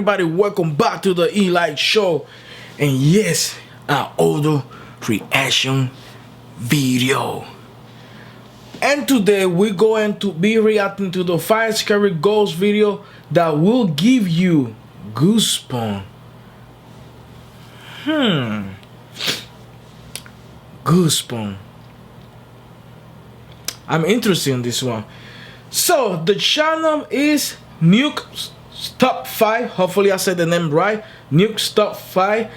everybody? Welcome back to the Eli Show. And yes, our audio reaction video. And today we're going to be reacting to the 5 scary ghost video that will give you goosebumps. Goosebumps. I'm interested in this one. So the channel is Nuke's Top 5. Hopefully I said the name right. Nuke's Top 5.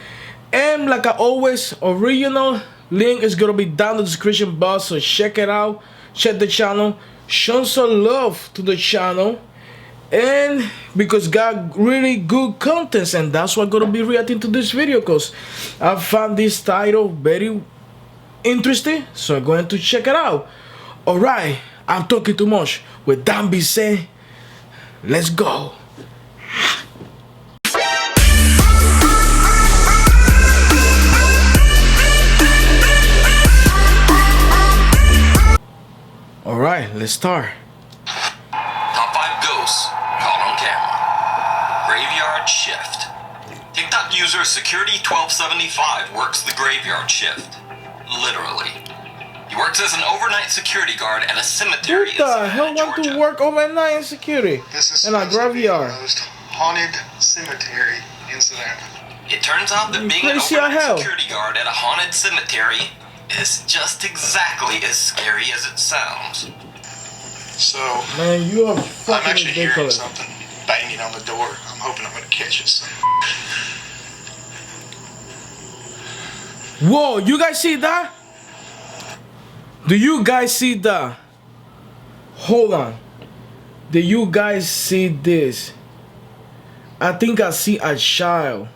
And like I always, original link is gonna be down in the description box, so check it out. Check the channel. Show some love to the channel. And because got really good contents, and that's why I'm gonna be reacting to this video, because I found this title very interesting, so I'm going to check it out. Alright, I'm talking too much. With that being said, let's go. Alright, let's start. Top 5 ghosts caught on camera. Graveyard shift. TikTok user Security1275 works the graveyard shift. Literally. He works as an overnight security guard at a cemetery. Who the hell want to work overnight in security? This is in a graveyard. the most haunted cemetery in Savannah. It turns out that being an overnight security guard at a haunted cemetery is just exactly as scary as it sounds. So, man, you are I'm fucking actually ridiculous. hearing something banging on the door. I'm hoping I'm gonna catch it. Whoa, you guys see that? Do you guys see that? Hold on. Do you guys see this? I think I see a child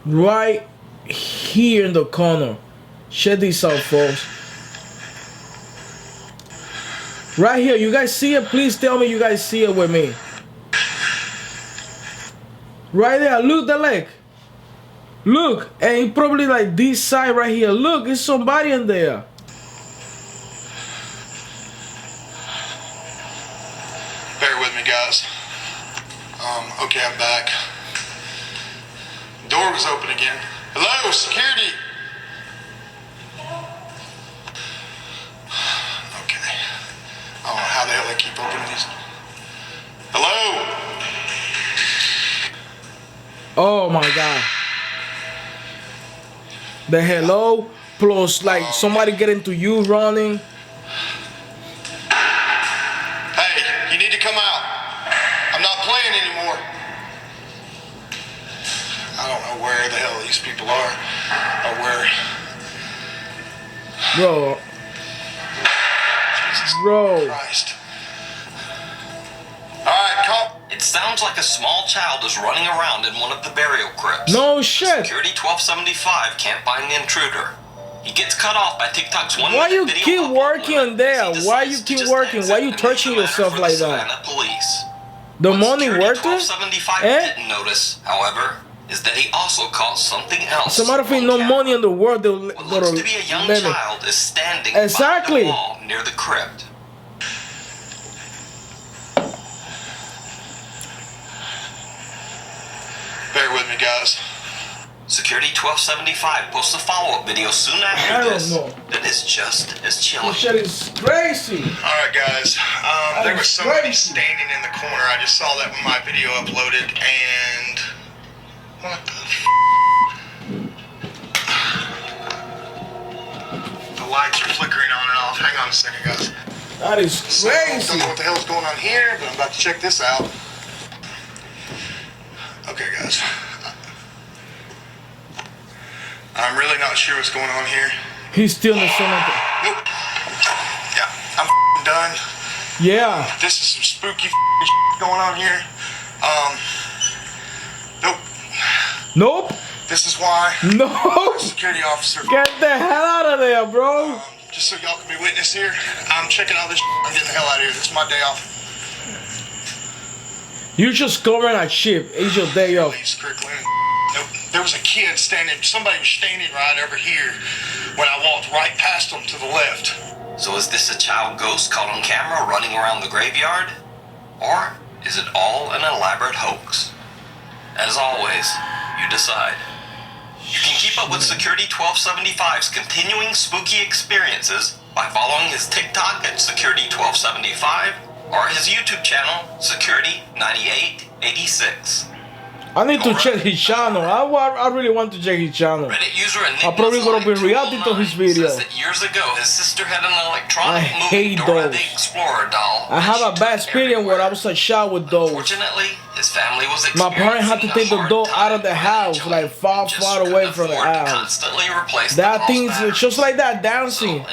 right here in the corner. Check this out, folks. Right here, you guys see it? Please tell me you guys see it with me. Right there, look the leg. Look, and probably like this side right here. Look, it's somebody in there. Bear with me, guys. Okay, I'm back. Door was open again. Hello, security. Okay. I don't know how the hell they keep opening these. Hello. Oh my God. The hello plus like somebody getting to you running. Hey, you need to come out. I'm not playing anymore. I don't know where the hell these people are or where. Bro. Jesus Bro. Christ. Alright, come. It sounds like a small child is running around in one of the burial crypts. No shit. Security1275 can't find the intruder. He gets cut off by TikTok's 1 Why you minute video keep upload working limit there? as he Why decides you to keep just working? exit Why you and leave touching the matter yourself for like the that? Savannah police. The What money worth it? Security1275 Eh? didn't notice, however, is that he also caught something else. As a matter of fact, on no camera. money in the world. What looks to be a young child is standing Exactly. by the wall near the crypt. Bear with me, guys. Security1275 posts a follow-up video soon after I don't this know. that is just as chilling. This shit is crazy. Alright, guys. There was somebody crazy. standing in the corner. I just saw that when my video uploaded, and what the The lights are flickering on and off. Hang on a second, guys. That is I don't crazy. know what the hell's going on here, but I'm about to check this out. Okay, guys. I'm really not sure what's going on here. He's still in the cemetery. Nope. Yeah, I'm done. Yeah. This is some spooky going on here. Nope. Nope. This is why No. security officer. Get the hell out of there, bro. Just so y'all can be witness here, I'm checking out this. I'm getting the hell out of here. This is my day off. You just covering a ship. It's your day off. Please, Kirkland. Nope. There was a kid standing. Somebody was standing right over here when I walked right past them to the left. So is this a child ghost caught on camera running around the graveyard? Or is it all an elaborate hoax? As always, you decide. You can keep up with Security 1275's continuing spooky experiences by following his TikTok at Security 1275 or his YouTube channel, Security 9886. I need to check his channel. I really want to check his channel. Reddit user I'm probably gonna be reacting to his video. says that years ago his sister had an electronic I hate Dora those. the Explorer doll. I have a bad experience where I was a child with those. Fortunately, his family was My parents had to take the doll out of the house, like far away from the house. Constantly replace That thing's just like that, dancing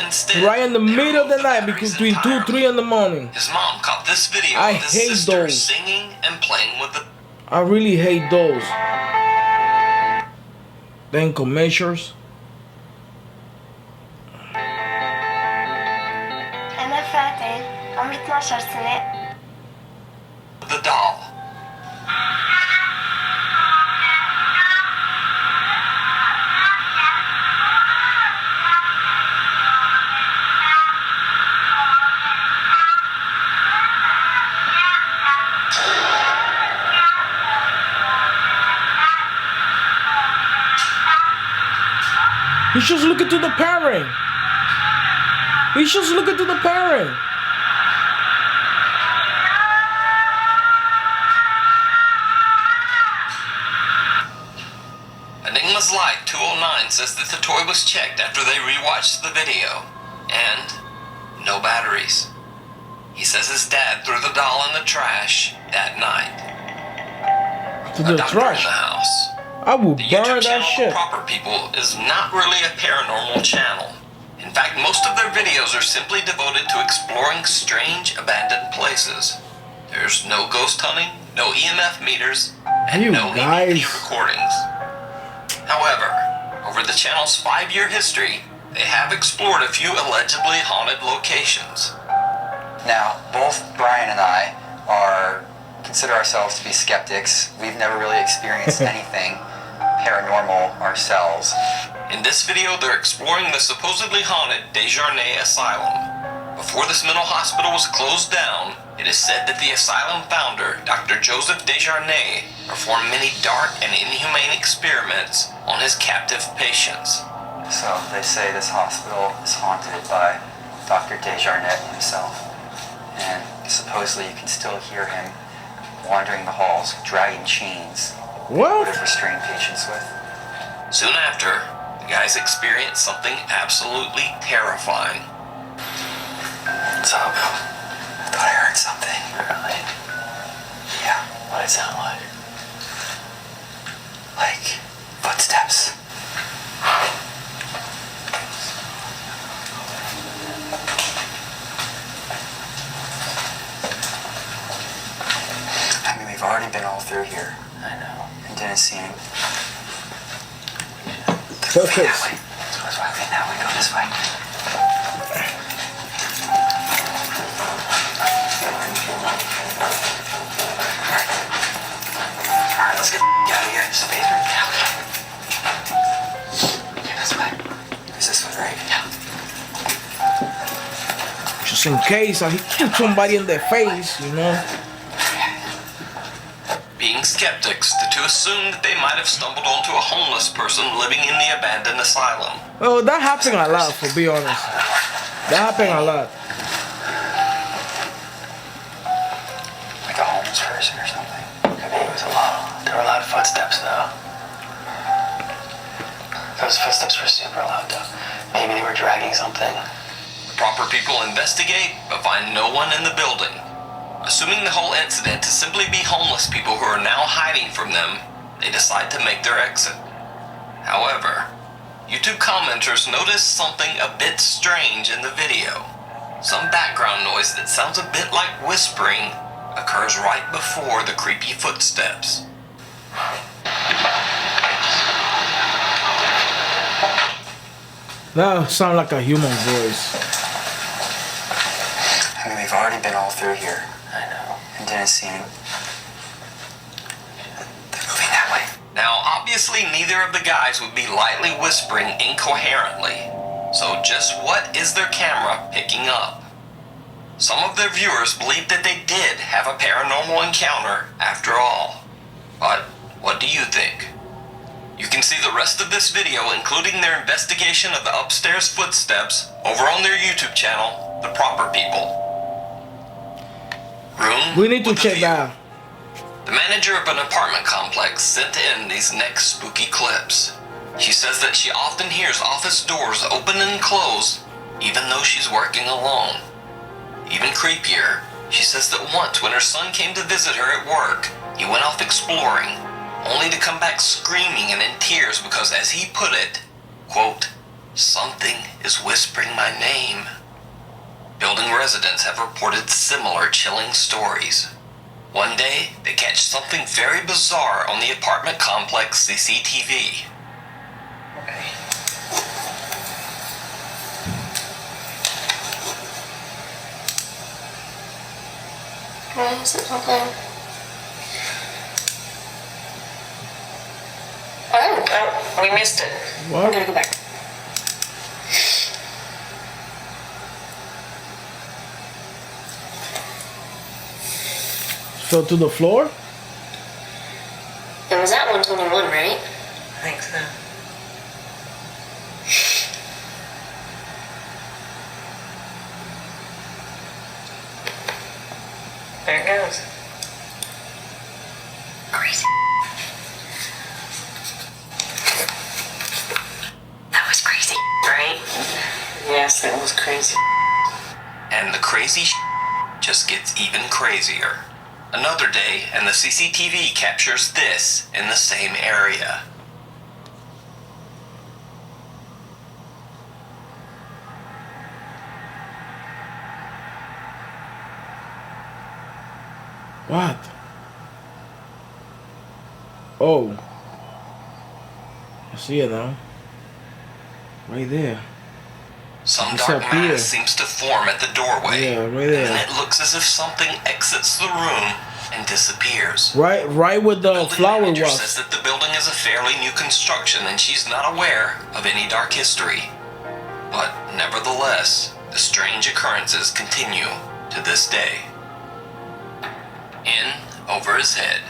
right in the middle of the night, between 2, 3 in the morning. His mom caught this video I of his hate sister those. singing and playing with the. I really hate those. Then measures. The doll. He's just looking to the parent. He's just looking to the parent. Enigma's Light 209 says that the toy was checked after they rewatched the video, and no batteries. He says his dad threw the doll in the trash that night. To the trash. In the house. I will The burn YouTube that channel shit. Proper People is not really a paranormal channel. In fact, most of their videos are simply devoted to exploring strange abandoned places. There's no ghost hunting, no EMF meters, and You no guys. EVP recordings. However, over the channel's 5-year history, they have explored a few allegedly haunted locations. Now, both Brian and I consider ourselves to be skeptics. We've never really experienced anything paranormal ourselves. In this video, they're exploring the supposedly haunted Desjardins Asylum. Before this mental hospital was closed down, it is said that the asylum founder, Dr. Joseph Desjardins, performed many dark and inhumane experiments on his captive patients. So they say this hospital is haunted by Dr. Desjardins himself. And supposedly you can still hear him wandering the halls, dragging chains. What? Would have restrained patients with. Soon after, the guys experienced something absolutely terrifying. What's up? I thought I heard something. Really? Yeah. What did it sound like? Like footsteps. I mean, we've already been all through here. I know. And didn't see him. Okay. That way. So this way. Okay, now we go this way. Alright, let's get out of here. It's the basement. Yeah. Okay, this way. Is this one right? Yeah. Just in case I hit somebody in the face, you know. Being skeptics, the two assumed that they might have stumbled onto a homeless person living in the abandoned asylum. Well, that happened a lot, for be honest. That happened a lot. Like a homeless person or something. Could be. It was a lot. There were a lot of footsteps though. Those footsteps were super loud though. Maybe they were dragging something. The proper people investigate, but find no one in the building. Assuming the whole incident to simply be homeless people who are now hiding from them, they decide to make their exit. However, YouTube commenters notice something a bit strange in the video. Some background noise that sounds a bit like whispering occurs right before the creepy footsteps. That sounds like a human voice. I mean, we've already been all through here. I know. And didn't see him. They're moving that way. Now, obviously, neither of the guys would be lightly whispering incoherently. So just what is their camera picking up? Some of their viewers believe that they did have a paranormal encounter after all. But What do you think? You can see the rest of this video, including their investigation of the upstairs footsteps, over on their YouTube channel, The Proper People. Room We need to with a check view. that. The manager of an apartment complex sent in these next spooky clips. She says that she often hears office doors open and close, even though she's working alone. Even creepier, she says that once when her son came to visit her at work, he went off exploring, only to come back screaming and in tears because, as he put it, quote, "Something is whispering my name." Building residents have reported similar chilling stories. One day, they catch something very bizarre on the apartment complex CCTV. Why is it not there? Oh, we missed it. What? We're gonna go back. Fell to the floor? It was at 121, right? I think so. There it goes. Crazy. That was crazy, right? Yes, it was crazy. And the crazy just gets even crazier. Another day, and the CCTV captures this in the same area. What? Oh. I see it now. Right there. Some It's dark up here. mass seems to form at the doorway. Yeah, right And there. then it looks as if something exits the room and disappears. Right where the Building flower manager says was. that the building is a fairly new construction and she's not aware of any dark history. But nevertheless, the strange occurrences continue to this day. In over his head.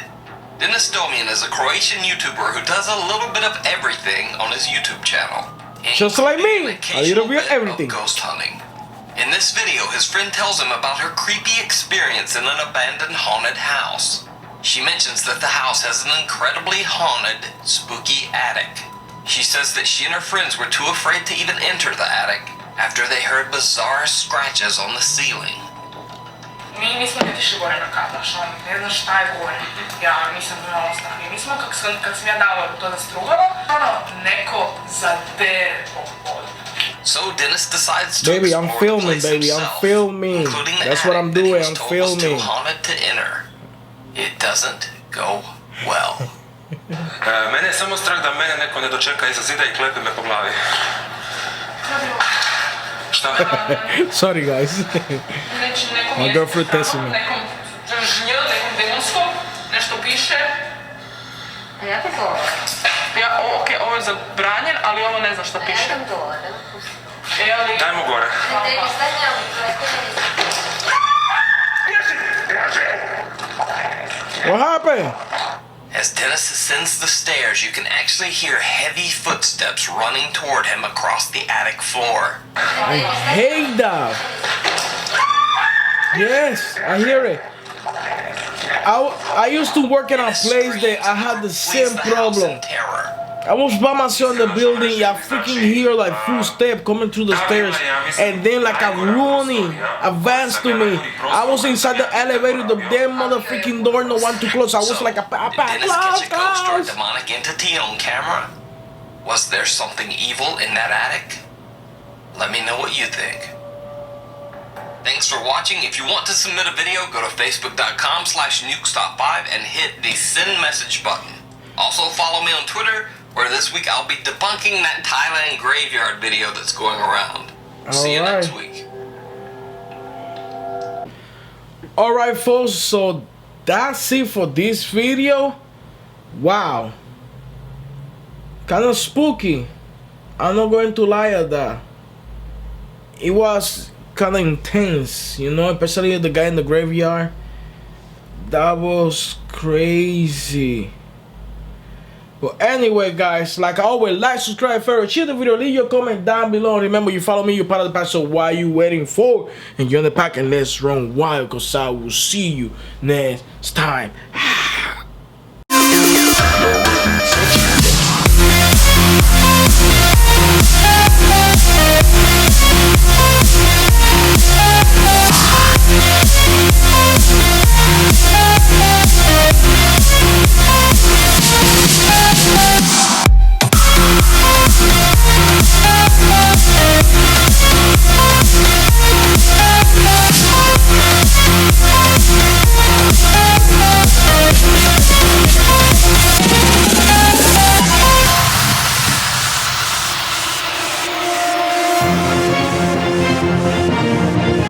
Dennis Domian is a Croatian YouTuber who does a little bit of everything on his YouTube channel. Just like me, including an a little bit of occasional everything. Ghost hunting. In this video, his friend tells him about her creepy experience in an abandoned haunted house. She mentions that the house has an incredibly haunted, spooky attic. She says that she and her friends were too afraid to even enter the attic after they heard bizarre scratches on the ceiling. Mi nismo niti išli gore na kataš, on ne zna šta je gore. Ja nisam znala ostaviti. Mi smo, kad sam ja dala to da strugalo, neko zadere po podu. So Dennis decides to Baby, I'm explore the filming, place baby. I'm himself, filming. including the That's what I'm attic that he doing. was I'm told was too filming. haunted to enter. It doesn't go well. Mene je samo strah da mene neko ne dočeka iza zida i klepe me po glavi. Šta? Sorry guys. My girlfriend testing me. Nekom žnj, nekom demonskom, nešto piše. A ja bih ovo. Ja, okej, ovo je zabranjen, ali ovo ne znam šta A ja piše. idem dole, da me pusti. Ali... Dajmo gore. Tebi stanjam, preko ne. What happened? As Dennis ascends the stairs, you can actually hear heavy footsteps running toward him across the attic floor. I hate that. Yes, I hear it. I used to work in a Dennis place that screams I had the and same flees the house problem. in terror. I was by myself in the building. I freaking hear like footsteps coming through the stairs, and then like a running advanced to me. I was inside the elevator, the damn motherfucking door, no one to close. I was So, like a did Dennis catch a ghost or a close. demonic entity on camera? Was there something evil in that attic? Let me know what you think. Thanks for watching. If you want to submit a video, go to facebook.com/nukestop5 and hit the send message button. Also follow me on Twitter, where this week I'll be debunking that Thailand graveyard video that's going around. See you next week. Alright folks, so that's it for this video. Wow. Kind of spooky. I'm not going to lie at that. It was kind of intense, you know, especially the guy in the graveyard. That was crazy. Well, anyway, guys, like I always, like, subscribe, favorite, share the video, leave your comment down below. Remember, you follow me, you're part of the pack, so what are you waiting for? And you're in the pack, and let's run wild, because I will see you next time.